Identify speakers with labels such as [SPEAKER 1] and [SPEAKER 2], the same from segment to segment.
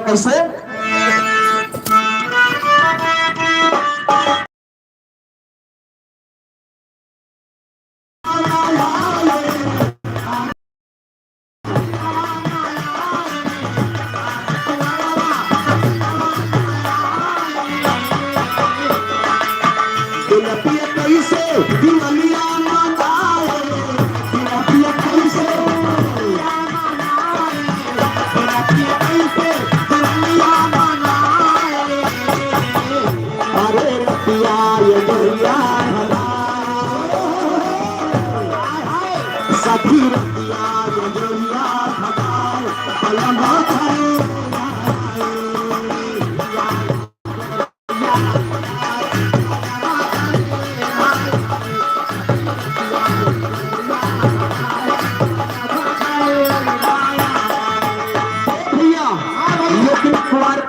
[SPEAKER 1] कैसे?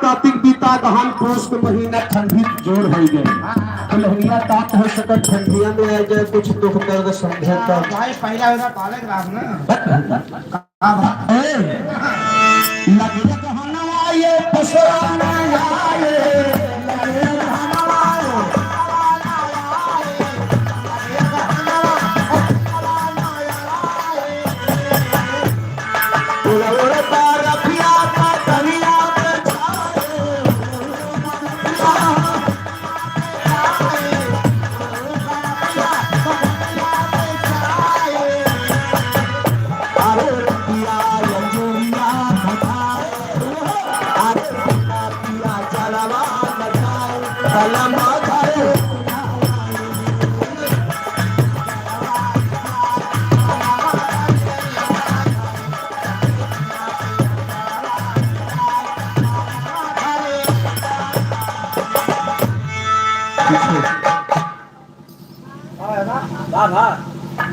[SPEAKER 1] कार्तिक बीता गहन पुरुष के महीना ठंडी जोर हो गए तो लहरिया तात हो सकत ठंडिया में आ जाए कुछ दुख दर्द समझे तो
[SPEAKER 2] भाई पहला होगा पाले ग्राफ ना
[SPEAKER 1] लगे कहना ये पसराना आए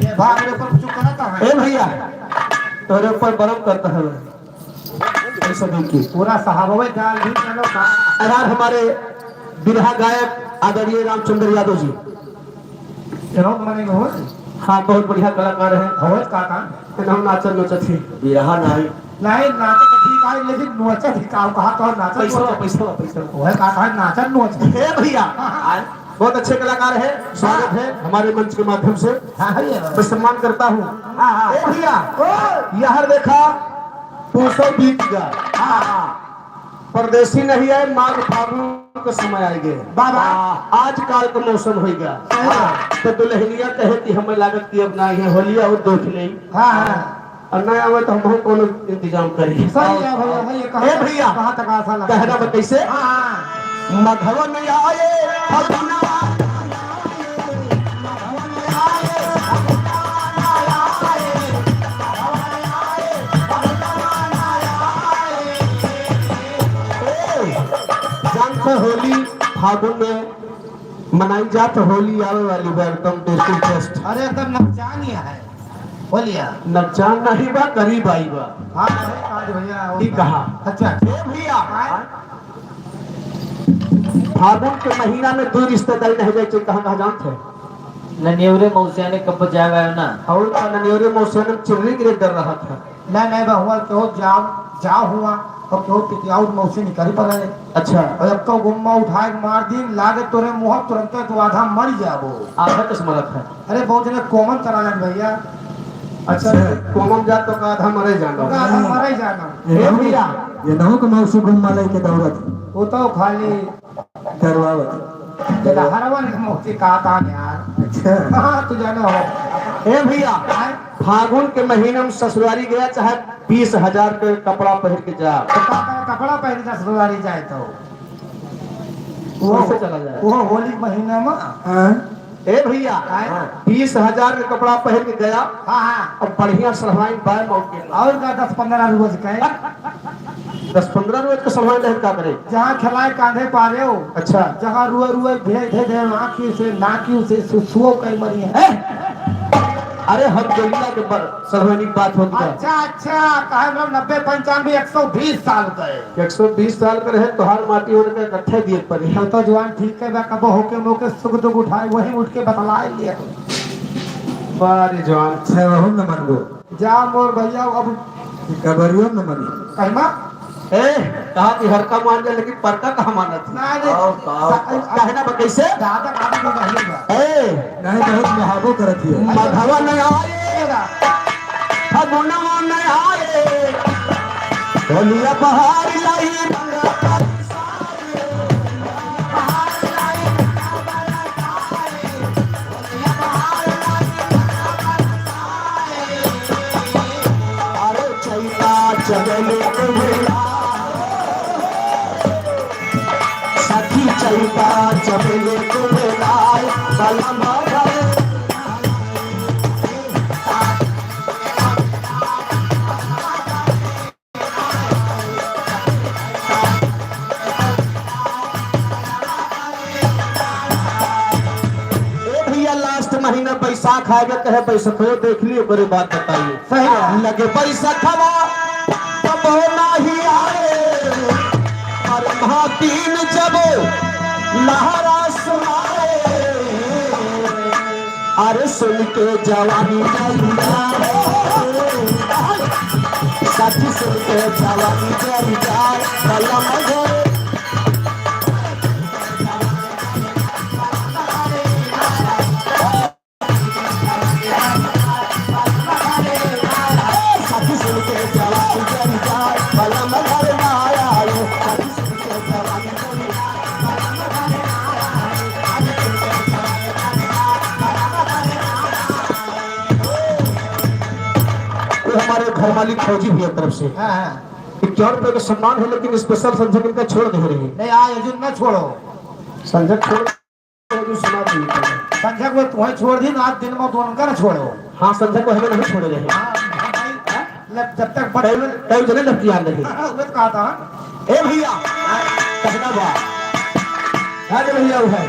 [SPEAKER 2] ये भाग मेरे ऊपर कुछ करता है
[SPEAKER 1] ए भैया तोरे ऊपर बर्फ करता है ऐसा देखिए
[SPEAKER 2] पूरा सहाबा गाल भी चलो का
[SPEAKER 1] अगर हमारे बिरहा गायक आदरणीय रामचंद्र यादव जी
[SPEAKER 2] चलो मने हो
[SPEAKER 1] हाँ बहुत बढ़िया कलाकार है
[SPEAKER 2] होत काका
[SPEAKER 1] हम नाचन नचत ही बिरहा नहीं
[SPEAKER 2] नहीं नाचे तो ठीक है लेकिन नोचा दिखाओ कहा तो नाचा
[SPEAKER 1] पैसा
[SPEAKER 2] ओए काका नाचा नोच
[SPEAKER 1] ए भैया बहुत अच्छे कलाकार है स्वागत है हमारे मंच के माध्यम से मैं सम्मान करता हूँ ए भैया यह देखा 200 बीत गया परदेसी नहीं है माघ फागुन का समय आएंगे बाबा आज काल का मौसम हो गया तो दुल्हनिया कहे कि हमें लागत की अब ना है होलिया और देख ले और नहीं आवे तो हम कोनो इंतजाम करिए
[SPEAKER 2] सही है भैया
[SPEAKER 1] ए भैया
[SPEAKER 2] कहां तक आशा लगा
[SPEAKER 1] कहना बत कैसे मघवा नहीं आए फगुना होली फागुन में मनाई जात होली आवे वाली वेलकम टेस्टी फेस्ट
[SPEAKER 2] अरे एकदम नचानिया है बोलिया
[SPEAKER 1] नचान नहीं बा करीब आई बा
[SPEAKER 2] हां आज भैया
[SPEAKER 1] ठीक कहा
[SPEAKER 2] अच्छा
[SPEAKER 1] ए भैया फागुन के महीना में दो रिश्तेदारी नहीं जाए कहां जानते हैं
[SPEAKER 3] ननियोरे मौसिया ने कब जाएगा ना
[SPEAKER 1] और ननियोरे मौसिया ने चिल्ली के डर रहा था
[SPEAKER 2] नहीं बहुआ क्यों जाओ हुआ और क्यों पिटियाउट मौसी निकली पर है
[SPEAKER 1] अच्छा
[SPEAKER 2] और अब तो गुम्मा उठा के मार दी लागे तोरे मुंह तुरंत तो आधा मर जाबो
[SPEAKER 1] आधा किस्मत है
[SPEAKER 2] अरे बहुत जने कॉमन करा जान भैया
[SPEAKER 1] अच्छा कॉमन जात तो का आधा मरे जाना
[SPEAKER 2] तो आधा मरे जाना
[SPEAKER 1] ए भैया
[SPEAKER 4] ये नहो के मौसी गुम्मा लेके दौड़त
[SPEAKER 2] वो तो खाली
[SPEAKER 4] करवावत
[SPEAKER 2] तेरा हरवन मौसी का था यार
[SPEAKER 4] अच्छा
[SPEAKER 2] हां तू जानो
[SPEAKER 1] ए भैया फागुन के महीने में ससुरारी गया चाहे 20,000 के कपड़ा पहन के जा
[SPEAKER 2] तो कपड़ा पहन के ससुरारी जाए तो
[SPEAKER 1] वो से चला जाए
[SPEAKER 2] वो होली महीना में
[SPEAKER 4] हां
[SPEAKER 1] ए भैया 20,000 के कपड़ा पहन के गया
[SPEAKER 2] हां
[SPEAKER 1] और बढ़िया सलवाई बाय मौके
[SPEAKER 2] और का 10-15 रोज का
[SPEAKER 1] 10-15 रोज का सलवाई नहीं का करे
[SPEAKER 2] जहाँ खिलाए कांधे पारे हो
[SPEAKER 1] अच्छा
[SPEAKER 2] जहाँ रुए भेज दे आँखी से नाकी से सुसुओ कई मरी है
[SPEAKER 1] अरे हम जलिया के सलवानी की बात होती है
[SPEAKER 2] अच्छा कहे मतलब 90-95 120 साल गए
[SPEAKER 1] 120 साल का रहे तोहार माटी होने के इकट्ठे दिए पड़े
[SPEAKER 2] तो जवान ठीक है कबो होके मोके सुख दुख उठाए वही उठ के बतलाए लिए
[SPEAKER 1] बारी जवान
[SPEAKER 4] अच्छा हम न मनगो
[SPEAKER 2] जा मोर भैया अब
[SPEAKER 4] कबरियो न मनी
[SPEAKER 2] कहमा
[SPEAKER 1] कहा कि हर का मान गया लेकिन पर का कहा माना था
[SPEAKER 2] ना रे
[SPEAKER 1] कहना बा कैसे
[SPEAKER 2] दादा काबू को कहिएगा
[SPEAKER 4] नहीं बहुत महाबो करत है
[SPEAKER 1] माधवा नहीं आए फगुनवा नहीं आए बोलिया बहार लाई अरे चैता चले सखी चैता चले कुबेलाय कलम महीना बैसाख आएगा कहे बैसाखो देख ली ओकरे बात बताइए
[SPEAKER 2] सही है।
[SPEAKER 1] लगे बैसाखवा तब नहीं आए और महातीन जब लहरा सुनाए अरे सुन के जवानी साथी सुन के जवानी जल जाए कलम घोड़े हमारे घर मालिक फौजी भैया तरफ से
[SPEAKER 2] हाँ
[SPEAKER 1] 51 रुपए का सम्मान है लेकिन स्पेशल संजय इनका छोड़ दे रही है
[SPEAKER 2] नहीं आज अर्जुन न छोड़ो
[SPEAKER 1] संजय छोड़ सुना दी
[SPEAKER 2] संजय को तुम्हें छोड़ दी ना आज दिन में दोनों का न छोड़ो
[SPEAKER 1] हाँ संजय को हमें नहीं छोड़े रहे
[SPEAKER 2] जब तक बड़े
[SPEAKER 1] कई जने लग याद नहीं
[SPEAKER 2] मैं कहा था
[SPEAKER 1] ए भैया कहना बा हां जे भैया वो है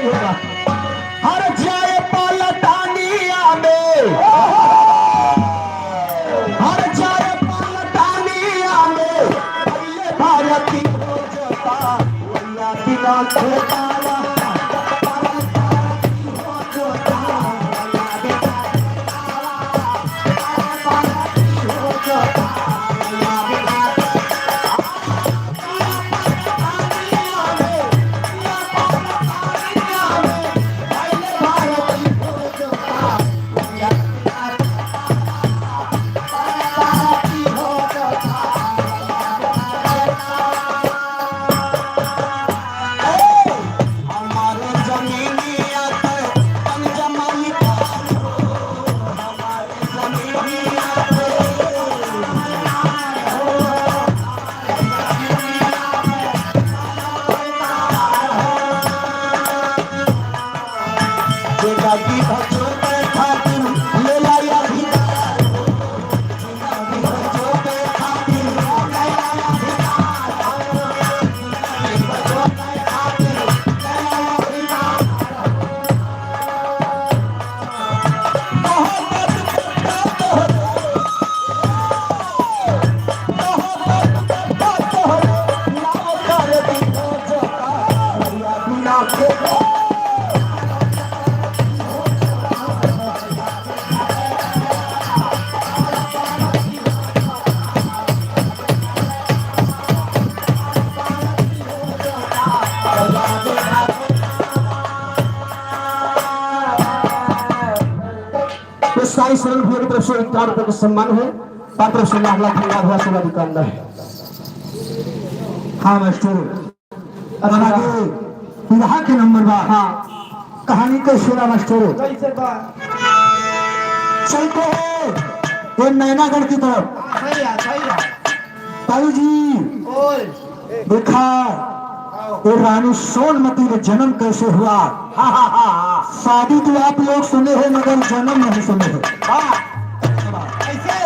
[SPEAKER 1] हर जाए पलटानिया में हर जाए पलटानिया में पहले भारती हो जाता वैया दिला के साई सरल भैया की तरफ से 51 रुपए का सम्मान है पात्र से लाख लाख धन्यवाद हुआ सेवा दुकानदार है
[SPEAKER 4] हाँ मास्टर अब आगे विवाह के नंबर बा हाँ कहानी कैसे रहा मास्टर
[SPEAKER 2] कैसे बा
[SPEAKER 4] चलते हैं ये नैनागढ़ की तरफ
[SPEAKER 2] सही है
[SPEAKER 4] ताऊ जी
[SPEAKER 2] ओए
[SPEAKER 4] देखा ये रानी सोनमती का जन्म कैसे हुआ
[SPEAKER 2] हाँ हाँ हाँ
[SPEAKER 4] शादी तो आप लोग सुने हैं मगर जन्म नहीं सुने हैं
[SPEAKER 2] हाँ कैसे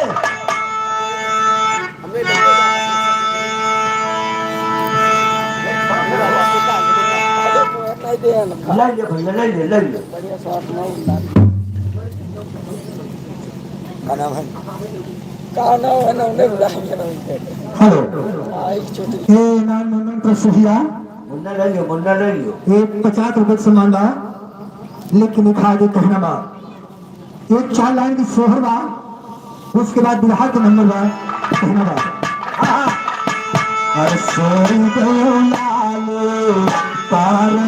[SPEAKER 2] ले
[SPEAKER 4] हेलो ये नाम प्रसिद्धिया
[SPEAKER 2] मुन्ना ले लियो
[SPEAKER 4] ये 50 रुपए का सम्मान बा लेकिन एक आगे कहना बा एक 4 लाइन की सोहर बा उसके बाद बिरहा के नंबर बा कहना बा अरे सोरी गयो लाल पार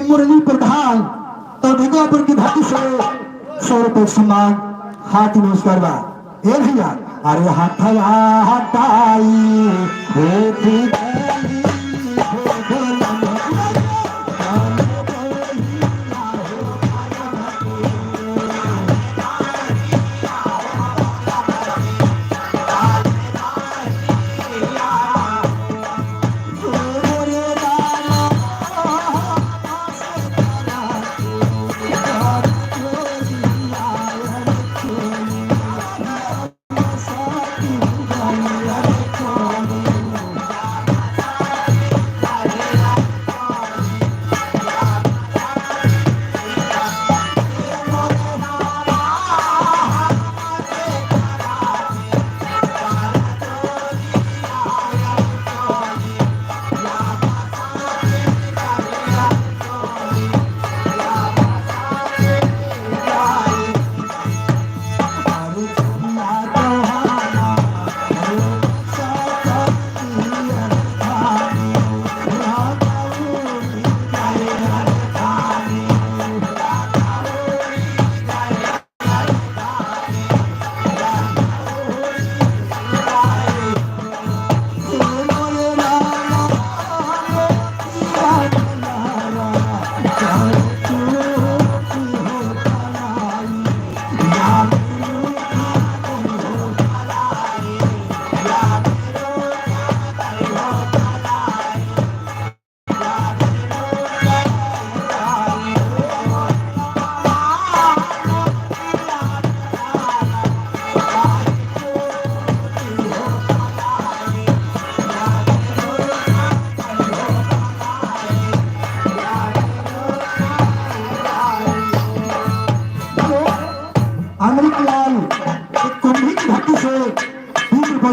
[SPEAKER 4] मुरली प्रधान तो ढगापुर की भाती से 100 रुपये सम्मान हाथी नमस्कार बा ए भैया अरे हाथया हटाई होती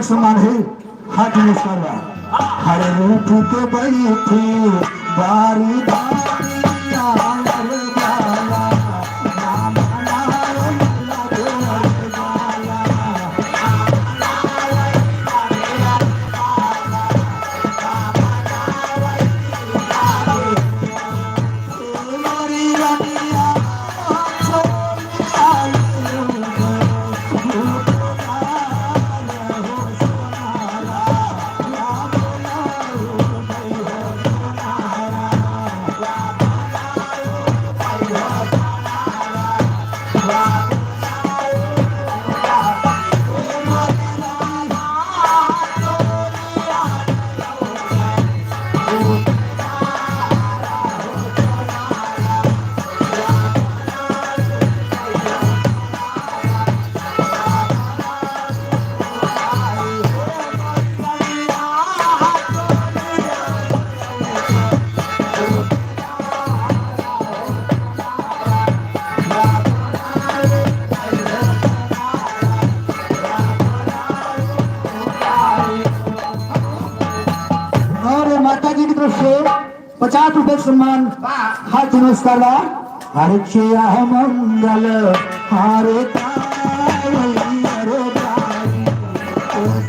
[SPEAKER 4] सम्मान है हाथी नमस्कार बा हरे रूप के बैठी बारी से 50 रुपए सम्मान हाथ नमस्कार बा हरे चिया मंगल हरे तावई रे बाई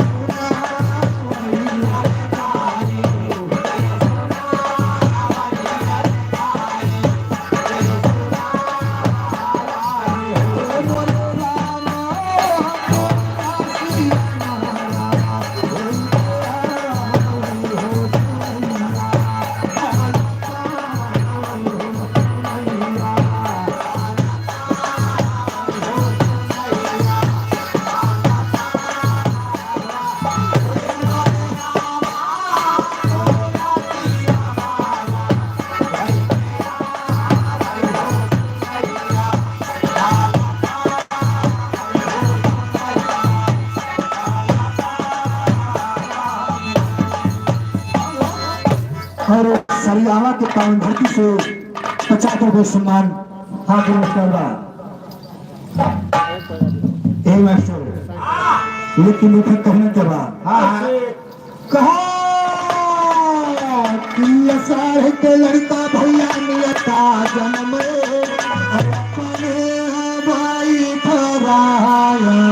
[SPEAKER 4] और सरियावा के पावन धरती से 50 रुपए सम्मान हाथ नमस्कार बा ए मास्टर लेकिन लिखत कहना के बा कहो कि साढ़े के लड़का भैया मिलता जन्म अपने भाई थराया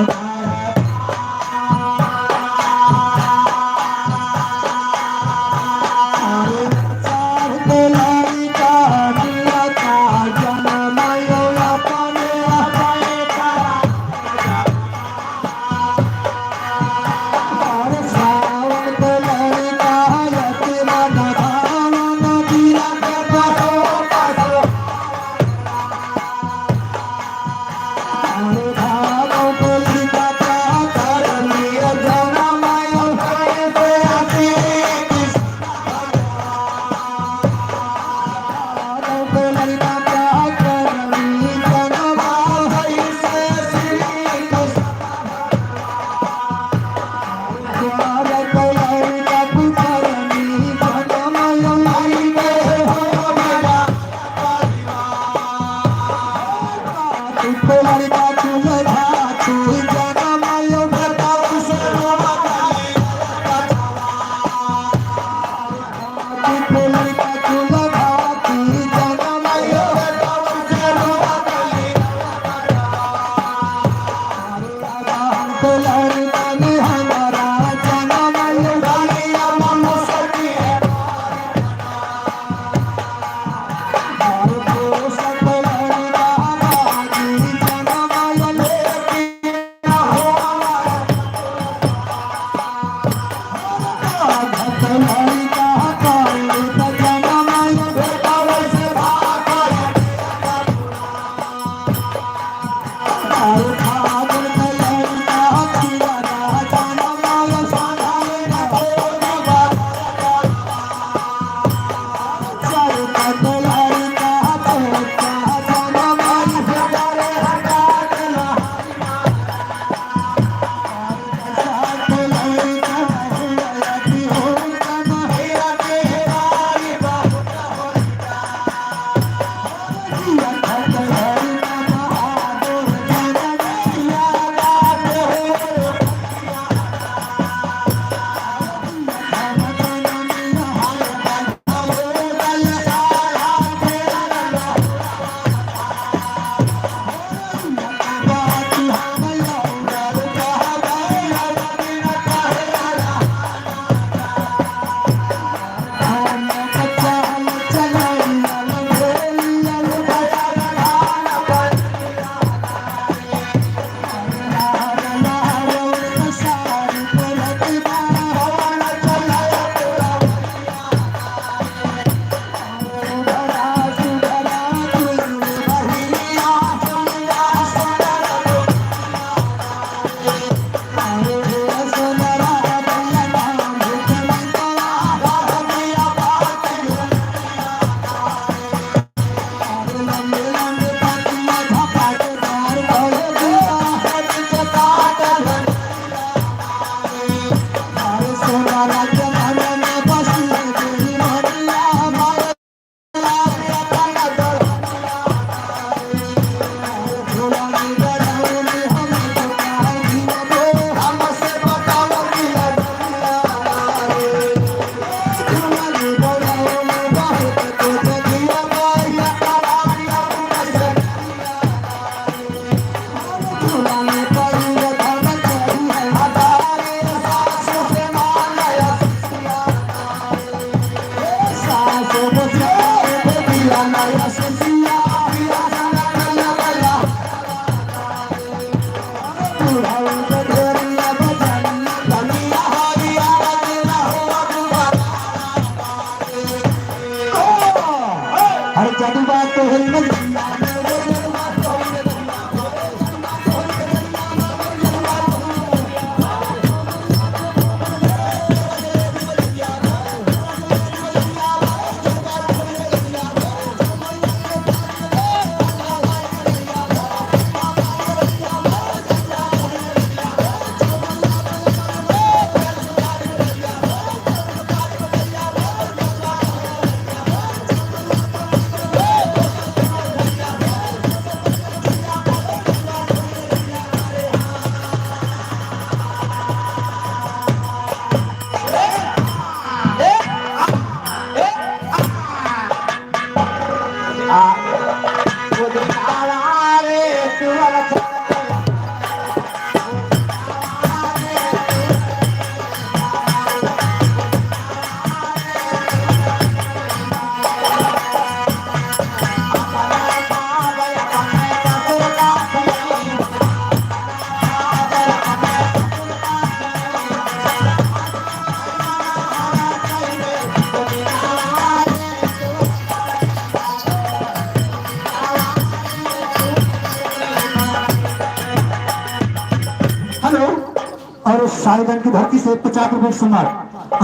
[SPEAKER 4] साहिबन की धरती से 50 रुपए सम्मान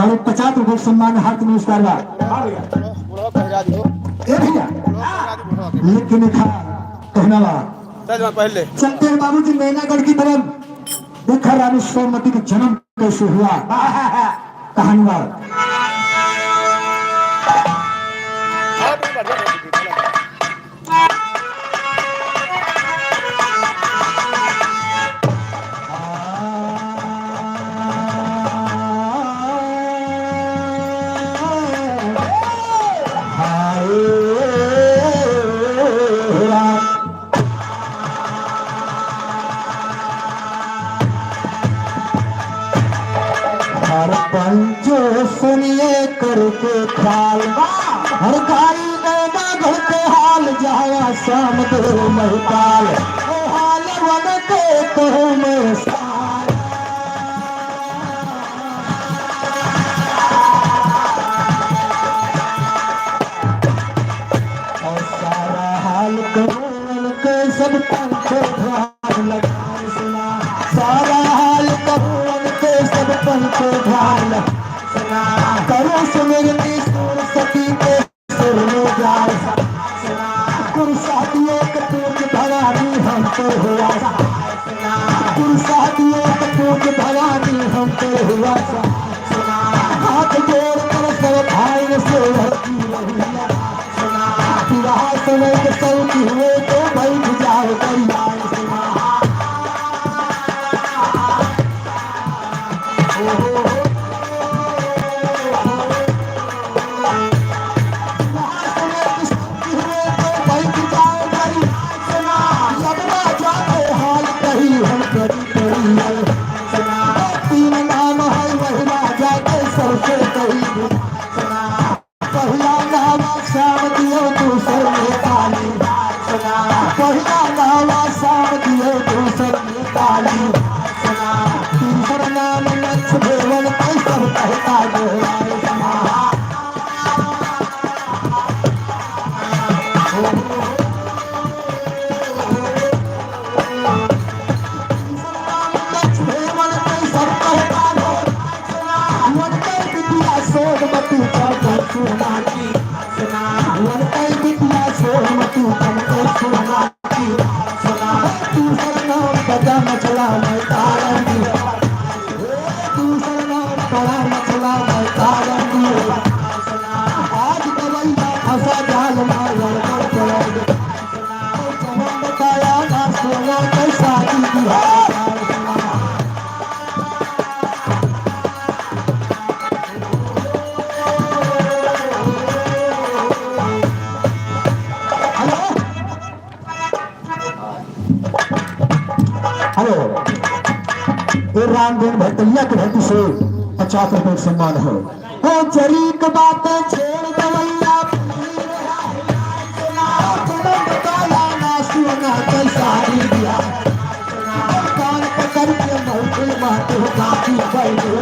[SPEAKER 4] और 50 रुपए सम्मान हाथ में उसका
[SPEAKER 1] हाँ भैया
[SPEAKER 4] ए भैया लेकिन खा कहना बा
[SPEAKER 1] पहले
[SPEAKER 4] चलते हैं बाबूजी मैनागढ़ की तरफ देखा रानी सोमवती का जन्म कैसे हुआ कहानी बा हर पंचो सुनिए करके ख्याल हर गाई गैदा घर के हाल जाया शाम दे महताल ओ हाल वन के कहो में सार और सारा हाल कहो के सब पंचो ध्यान लगाए सुना सारा हाल कहो के सब पंचो ध्यान सुना करो सुमिरनी सुर सती के सुर में जाए सुना गुरसादियों के पूज भवानी हम तो हुआ सुना गुरसादियों के पूज भवानी हम तो हुआ सुना हाथ जोड़ कर सब भाई से हरती रही सुना विवाह समय के सौती हुए तो भाई जाओ कल्याण सुना तीन नाम है वही राजा के सबसे करीब पहला नाम श्याम दियो दूसर में काली पहला नाम श्याम दियो दूसर में काली तीसरा नाम लक्ष्य भेवन के सब कहता दोहराए समा सोमवती चौथी सुनाती सुना लड़कई बिटिया सोमवती चौथी सुनाती सुना दूसरा नाम बड़ा मछला मैं तारंगी दूसरा नाम बड़ा मछला मैं तारंगी आज कवैया फंसा जाल में लड़कर पड़ोगे जवान बताया ना सोना कैसा दिया हेलो ये रामदेव भटैया की धरती से 50 रुपए सम्मान है ओ जरीक बातें छेड़ दवैया बताया ना सुना कैसा दिया कान पकड़ के महफिल बातें काफी बैठे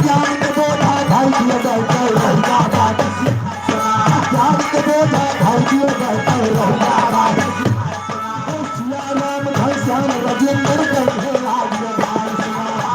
[SPEAKER 4] ज्ञान के बोधा भाई दिए बैठे रहिया बात ज्ञान के बोधा भाई दिए बैठे रहिया बात श्याम राजेंद्र गंधे राज्य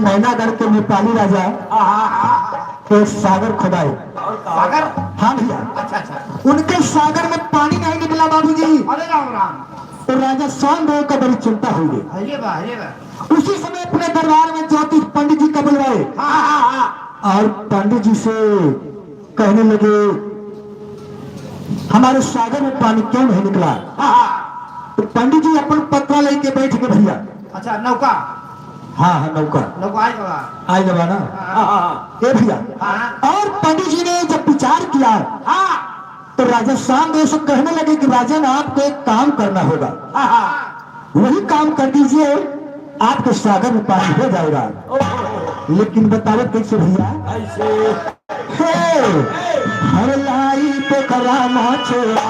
[SPEAKER 4] नैनागढ़ के नेपाली राजा एक सागर खुदाए।
[SPEAKER 2] सागर?
[SPEAKER 4] हाँ भैया,
[SPEAKER 2] अच्छा अच्छा।
[SPEAKER 4] उनके सागर में पानी नहीं निकला बाबूजी,
[SPEAKER 2] अरे राम राम।
[SPEAKER 4] तो राजा शामदेव का बड़ी चिंता हो गई।
[SPEAKER 2] अरे वाह अरे वाह।
[SPEAKER 4] उसी समय अपने दरबार में ज्योतिष पंडित जी को बुलवाए और पंडित जी से कहने लगे हमारे सागर में पानी क्यों नहीं निकला। तो पंडित जी अपन पत्रा लेके बैठ के भैया।
[SPEAKER 2] अच्छा नौका?
[SPEAKER 4] हाँ हाँ नौका
[SPEAKER 2] नौका आई बाबा।
[SPEAKER 4] आई जबा ना ये भैया। और पंडित जी ने जब विचार किया तो राजा शामदेव से कहने लगे कि राजन आपको एक काम करना होगा, वही काम कर दीजिए, आपके सागर में पानी हो जाएगा। लेकिन बताओ कैसे भैया? हर लाई पे करामा छोड़ा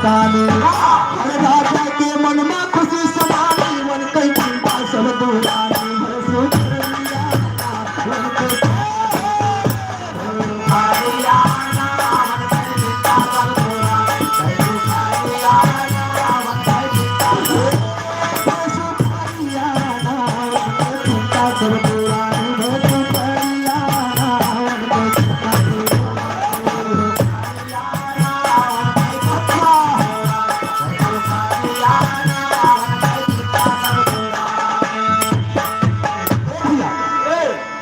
[SPEAKER 4] पानी। राजा के मन में खुशी समानी, मन कई चिंता सब दुरानी।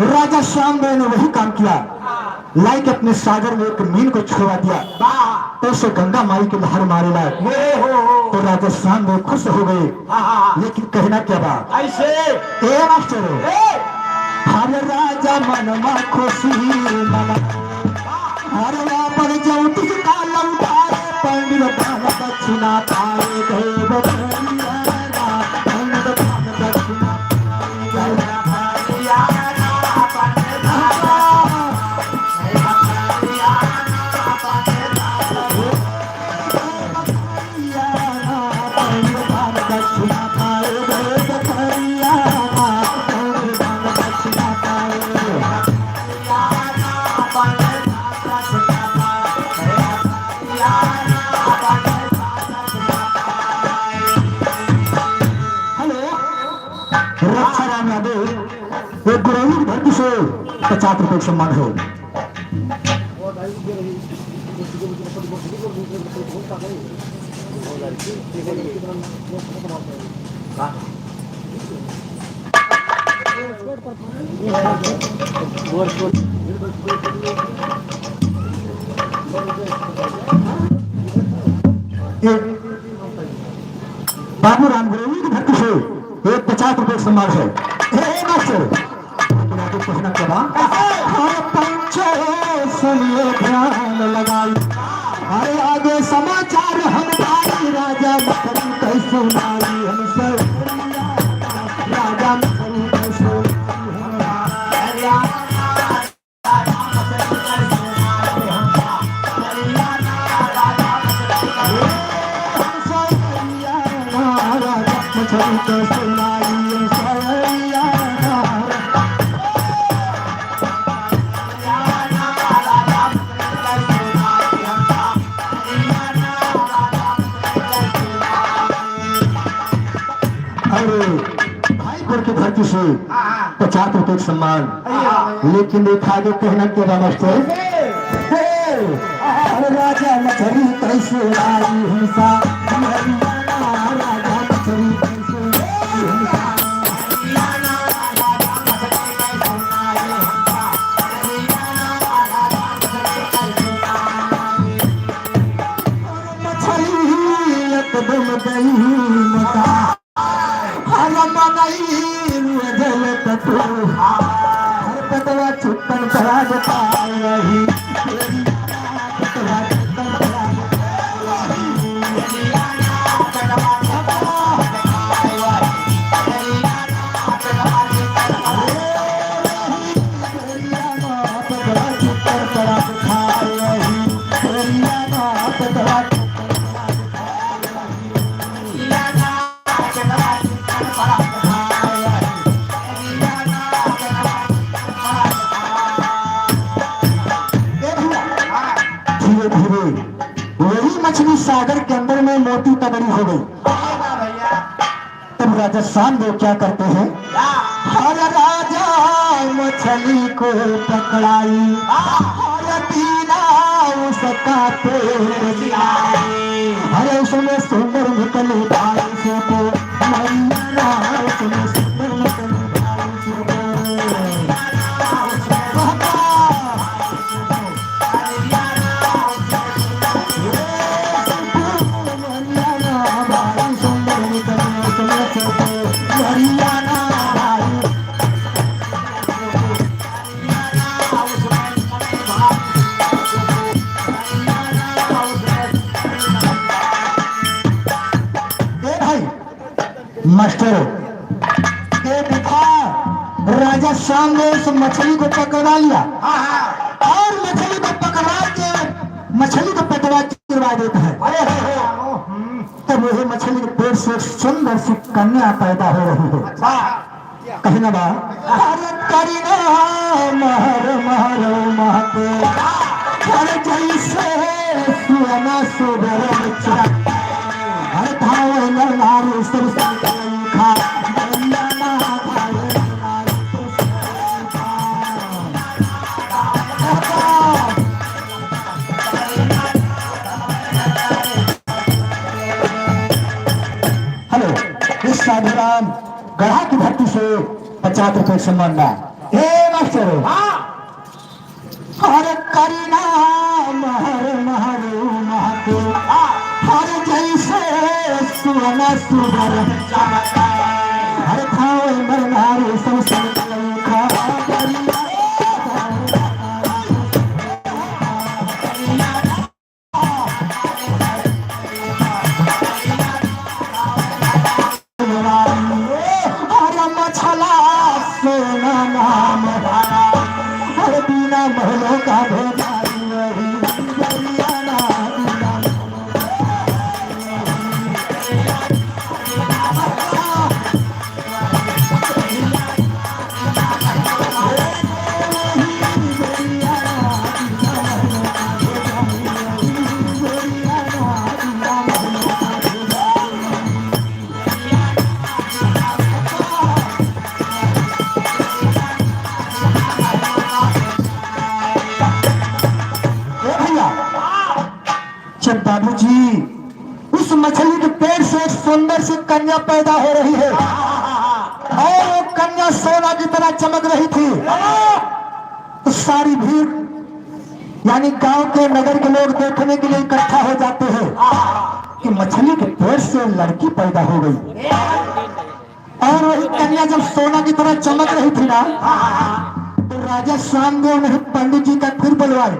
[SPEAKER 4] राजा शामदेव ने वही काम किया, लाइक अपने सागर में एक मीन को छुड़ा दिया तो उसे गंगा माई के लहर मारे लाए। तो राजा शामदेव खुश हो गए। लेकिन कहना क्या बात
[SPEAKER 1] ऐसे
[SPEAKER 4] ए मास्टर, हर राजा मन में खुशी मना, हर पर ज्योतिष का लौटाए, पंडित दान दक्षिणा पाए, देव एक गुरु धरती से 50 रुपए सम्मान है। बाबू राम गुरु की धरती से एक 50 रुपए सम्मान है। कहना क्या बात? सुनिए ध्यान लगाई, अरे आगे समाचार हमारी राजा मखनी कैसे नारी हमसे राजा मखनी कैसे भट्टी से 50 रुपए का सम्मान। लेकिन देखा आगे कहना के मास्टर, अरे राजा मछली कैसे आई हिंसा, राजा मछली कैसे आई हिंसा। एकदम गई मता हम मगई रुदल तू हर पतवा छुपन करा देता रही पतवा छुपन करा मछली सागर के अंदर में मोटी तगड़ी हो गई। तब राजस्थान लोग क्या करते हैं, हर राजा मछली को पकड़ाई, हर दीना उसका पेट हरे उसमें सुंदर निकले भाई से को मैया उसमें सुंदर निकले भाई से को। मास्टर ये देखा, राजा शाम ने उस मछली को पकड़ा लिया और मछली को पकड़ा के मछली को पकड़ा चिरवा देता है। तब वही मछली के पेट से एक सुंदर सी कन्या पैदा हो रही है। कहना बा अरे करीना महर महर महके हर जैसे सुना सुगर बच्चा हर धाव नारी सब खा हेलो, इस साधुराम गढ़ा की भट्टी से 50 रुपए सम्मान ना। हे मास्टर, हर करीना महर महर महके हर जैसे सुना सुगर हर खाओ मरनारे सब खा मछला सोना नाम हर बिना महलों का बाबूजी, उस मछली के पेट से एक सुंदर सी कन्या पैदा हो रही है और वो कन्या सोना की तरह चमक रही थी। तो सारी भीड़ यानी गांव के नगर के लोग देखने के लिए इकट्ठा हो जाते हैं कि मछली के पेट से लड़की पैदा हो गई। और वही कन्या जब सोना की तरह चमक रही थी ना, तो राजा श्यामदेव ने पंडित जी का फिर बुलवाए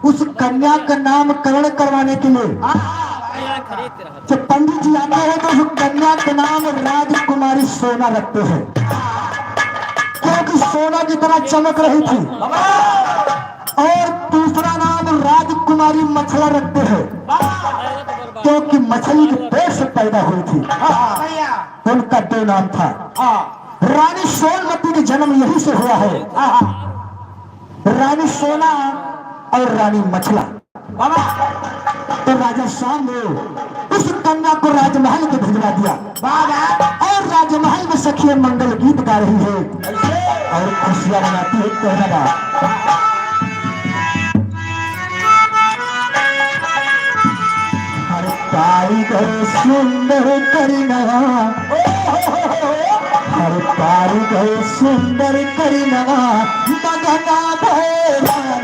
[SPEAKER 4] उस कन्या का नामकरण करवाने के लिए। जब पंडित जी आते हैं तो उस कन्या का नाम राजकुमारी सोना रखते हैं, क्योंकि सोना की तरह चमक रही थी। और दूसरा नाम राजकुमारी मछला रखते हैं, क्योंकि मछली के पेट से पैदा हुई थी। उनका दो नाम था। रानी सोनमती का जन्म यही से हुआ है, रानी सोना और रानी मछला। तो राजा शाम ने उस कन्या को राजमहल के भिजवा दिया और राजमहल में सखियां मंगल गीत गा रही है और खुशियां मनाती है। कहना बात हर पाई गए सुंदर करीनवा, हर पाई गए सुंदर करीनवा, मगना भैरानी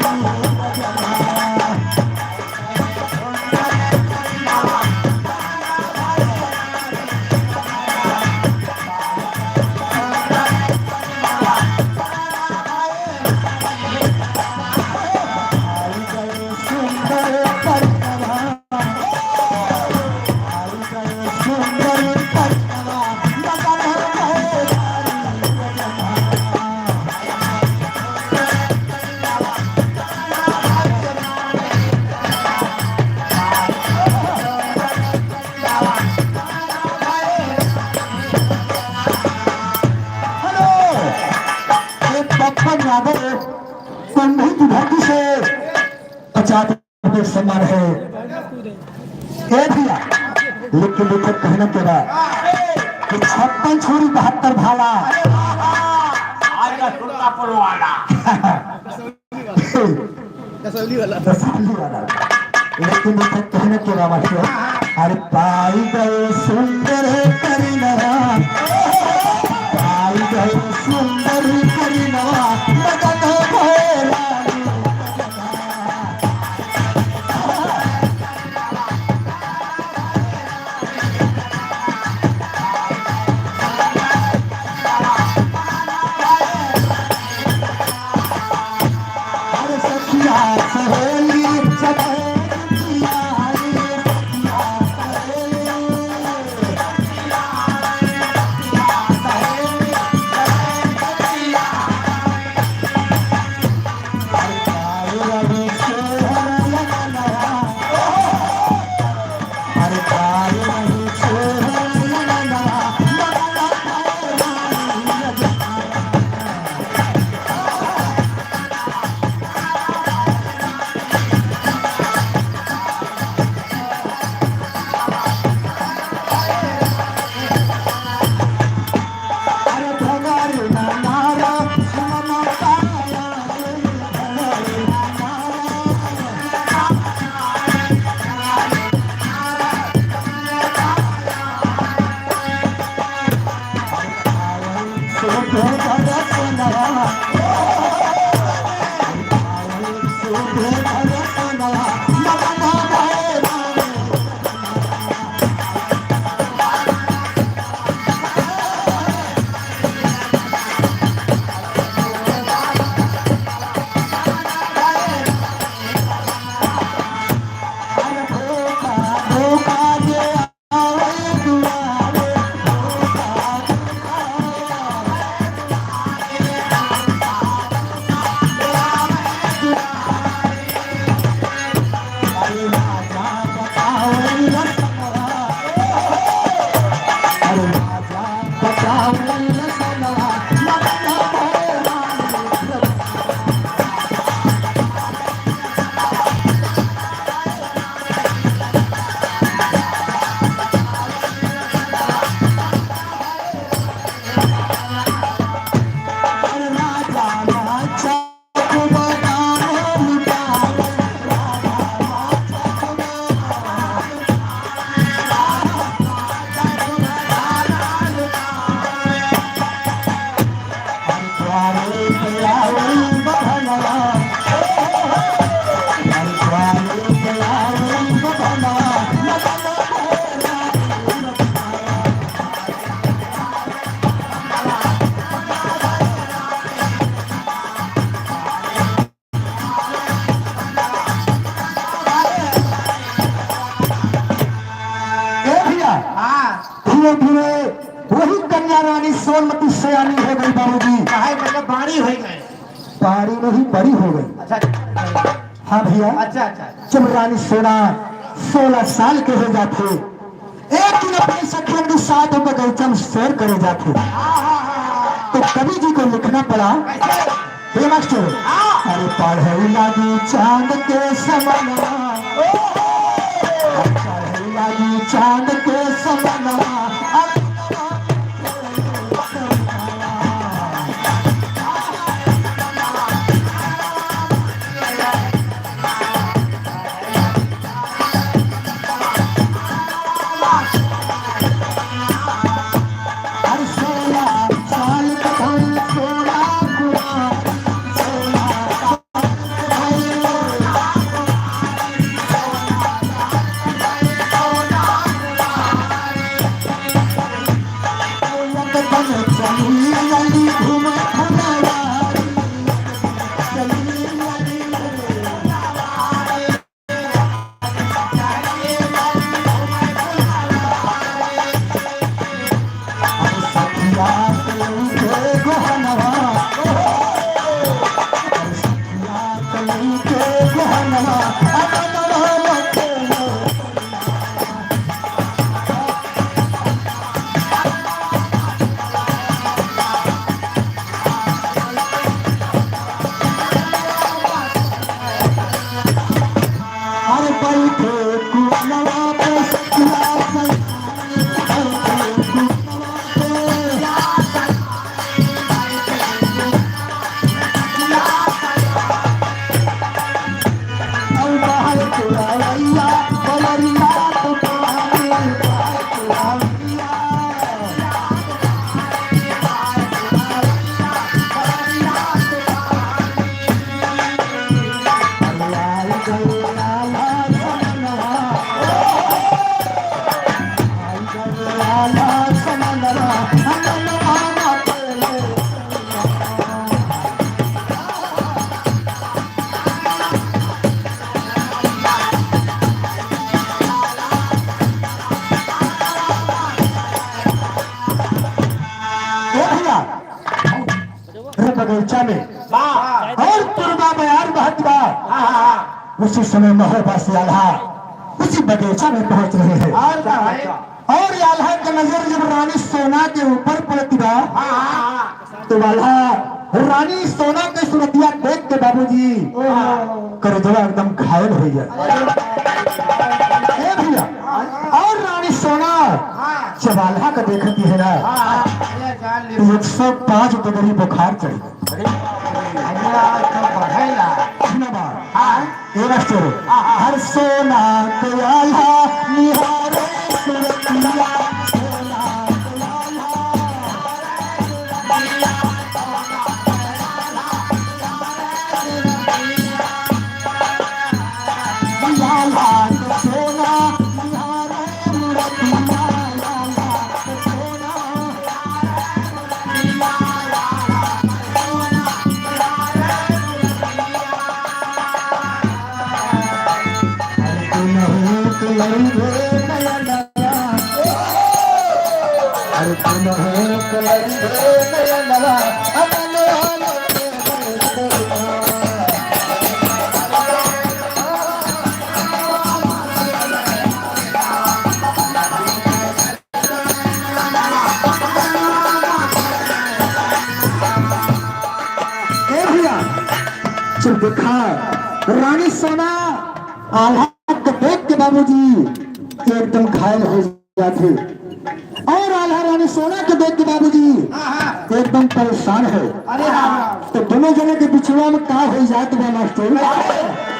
[SPEAKER 4] सम्मान है भैया। लेकिन लेखक कहना के बाद कि 56 छोरी 72 भाला तसल्ली वाला। लेकिन लेखक कहना के बाद अरे पाई गए सुंदर करीनवा, पाई गए सुंदर करीनवा, मगन भैरानी धीरे धीरे वही कन्या रानी सोनमती सयानी हो गई बाबूजी।
[SPEAKER 2] मतलब बाड़ी हो गए,
[SPEAKER 4] बाड़ी नहीं बड़ी हो गई।
[SPEAKER 2] अच्छा
[SPEAKER 4] हाँ भैया।
[SPEAKER 2] अच्छा अच्छा।
[SPEAKER 4] जब रानी सोना 16 साल के हो जाते, एक दिन अपने सखियन के साथ बगीचा में सैर करे जाते, तो कवि जी को लिखना पड़ा मास्टर, अरे पढ़े लगी चांद के समान चांद के समनवा बगीचा में और पूर्वा बयान बहत बा उसी समय महोबा से आल्हा उसी बगीचा में पहुंच रहे हैं और आल्हा का नजर जब रानी सोना के ऊपर पड़ती बा तो आल्हा रानी सोना के सूरतिया देख के बाबूजी करजवा एकदम घायल हो गया भैया। और रानी सोना जब आल्हा का देखती है ना 105 डिग्री बुखार चढ़ी हर सोना के आल्हा निहारे सूरतिया जब देखा रानी सोना आल्हा को देख के बाबूजी एकदम घायल हो जाते और आल्हा रानी सोना को देख के बाबूजी एकदम परेशान है। तो दोनों जने के बिछुआ में क्या हो जाते हैं मास्टर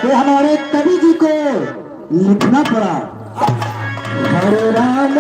[SPEAKER 4] तो हमारे कवि जी को लिखना पड़ा हरे राम